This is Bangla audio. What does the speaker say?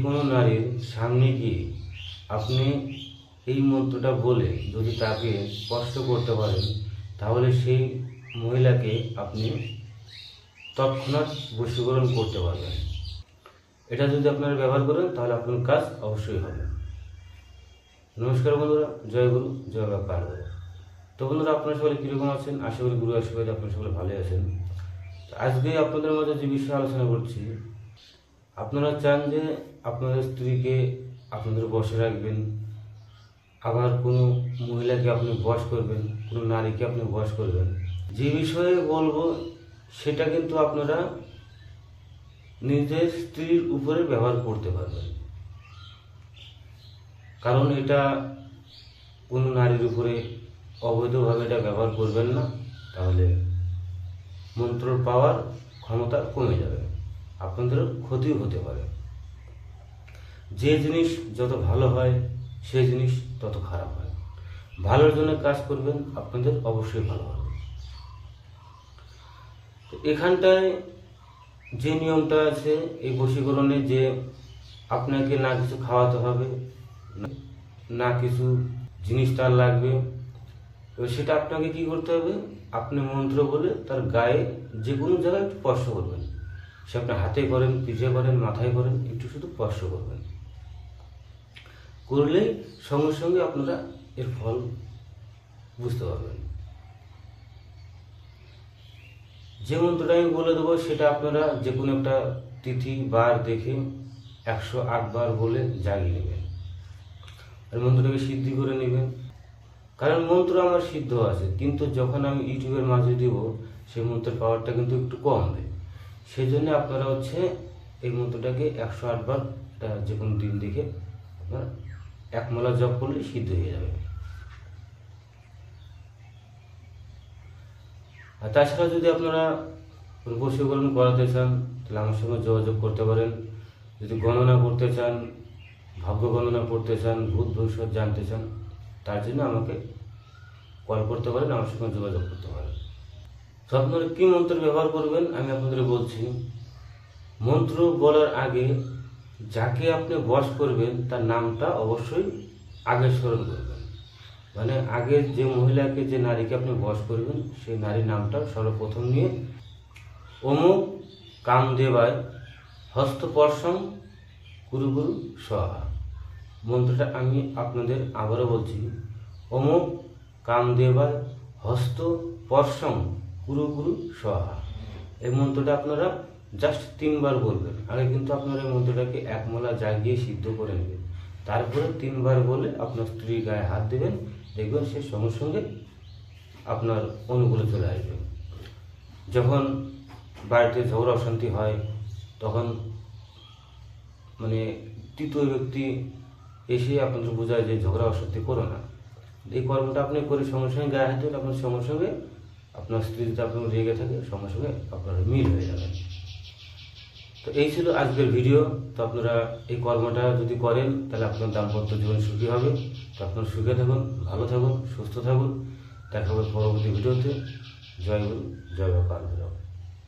কোনো নারীর সামনে গিয়ে আপনি এই মন্ত্রটা বলে যদি তাকে স্পর্শ করতে পারেন, তাহলে সেই মহিলাকে আপনি তৎক্ষণাৎ বশীকরণ করতে পারবেন। এটা যদি আপনারা ব্যবহার করেন তাহলে আপনার কাজ অবশ্যই হবে। নমস্কার বন্ধুরা, জয় গুরু, জয় বাবা কালগুরু। তো বন্ধুরা, আপনারা সকলে কীরকম আছেন? আশা করি গুরু আশীর্বাদে আপনারা সকলে ভালোই আছেন। আজকে আপনাদের মাঝে যে বিষয়ে আলোচনা করছি, আপনারা চান যে আপনাদের স্ত্রীকে আপনাদের বশে রাখবেন, আবার কোনো মহিলাকে আপনি বশ করবেন, কোনো নারীকে আপনি বশ করবেন। যে বিষয়ে বলবো সেটা কিন্তু আপনারা নিজের স্ত্রীর উপরে ব্যবহার করতে পারবেন, কারণ এটা কোনো নারীর উপরে অবৈধভাবে এটা ব্যবহার করবেন না, তাহলে মন্ত্রর পাওয়ার ক্ষমতা কমে যাবে, আপনাদের ক্ষতিও হতে পারে। যে জিনিস যত ভালো হয় সেই জিনিস তত খারাপ হয়। ভালোর জন্য কাজ করবেন, আপনাদের অবশ্যই ভালো হবে। তো এখানটায় যে নিয়মটা আছে এই বশীকরণে, যে আপনাকে না কিছু খাওয়াতে হবে, না কিছু জিনিস তার লাগবে, তো সেটা আপনাকে কি করতে হবে, আপনি মন্ত্র বলে তার গায়ে যে কোনো জায়গায় একটু স্পর্শ করবেন। সে আপনার হাতে করেন, পিঠে করেন, মাথায় করেন, একটু শুধু স্পর্শ করবেন। করলেই সঙ্গে সঙ্গে আপনারা এর ফল বুঝতে পারবেন। যে মন্ত্রটা আমি বলে দেবো সেটা আপনারা যে কোনো একটা তিথি বার দেখে 108 বার বলে জাগিয়ে নেবেন, আর মন্ত্রটাকে সিদ্ধি করে নেবেন। কারণ মন্ত্র আমার সিদ্ধ আছে, কিন্তু যখন আমি ইউটিউবের মাঝে দেব সেই মন্ত্রের পাওয়ারটা কিন্তু একটু কম হবে। সেই জন্য আপনারা এই মন্ত্রটাকে 108 বার যে কোনো দিন দেখে আপনার একমালা জপ করলে সিদ্ধ হয়ে যাবে। আর তাছাড়া যদি আপনারা বশীকরণ করাতে চান তাহলে আমার সঙ্গে যোগাযোগ করতে পারেন। যদি গণনা করতে চান, ভাগ্য গণনা করতে চান, ভূত ভবিষ্যৎ জানতে চান, তার জন্য আমাকে কল করতে পারেন, আমার সঙ্গে যোগাযোগ করতে পারেন। তো আপনারা কী মন্ত্র ব্যবহার করবেন আমি আপনাদের বলছি। মন্ত্র বলার আগে যাকে আপনি বশ করবেন তার নামটা অবশ্যই আগে স্মরণ করবেন। মানে আগে যে মহিলাকে, যে নারীকে আপনি বশ করবেন সেই নারীর নামটা সর্বপ্রথম নিয়ে অমুক কামদেবায় হস্তস্পর্শং কুরু কুরু স্বাহা। মন্ত্রটা আমি আপনাদের আবারও বলছি, অমুক কামদেবায় হস্তস্পর্শং কুরু কুরু স্বাহা। এই মন্ত্রটা আপনারা জাস্ট 3 বার বলবেন। আগে কিন্তু আপনারা এই মন্ত্রটাকে একমালা জাগিয়ে সিদ্ধ করে নেবেন, তারপরে 3 বার বলে আপনার স্ত্রীর গায়ে হাত দেবেন, দেখবেন সে সঙ্গে সঙ্গে আপনার অনুকূলে চলে আসবে। যখন বাড়িতে ঝগড়া অশান্তি হয় তখন তৃতীয় ব্যক্তি এসে আপনাদের বোঝায় যে ঝগড়া অশান্তি করো না, এই কর্মটা আপনি করে সঙ্গে সঙ্গে গায়ে হাত দেবেন, আপনার সঙ্গে সঙ্গে আপনার স্ত্রী যদি আপনার রেগে থাকে সঙ্গে সঙ্গে আপনার মিল হয়ে যাবে। তো এই ছিল আজকের ভিডিও। তো আপনারা এই কর্মটা যদি করেন তাহলে আপনার দাম্পত্য জীবন সুখী হবে। তো আপনারা সুখে থাকুন, ভালো থাকুন, সুস্থ থাকুন। দেখা হবে পরবর্তী ভিডিওতে। জয় গুরু, জয় বাবা কালগুরু।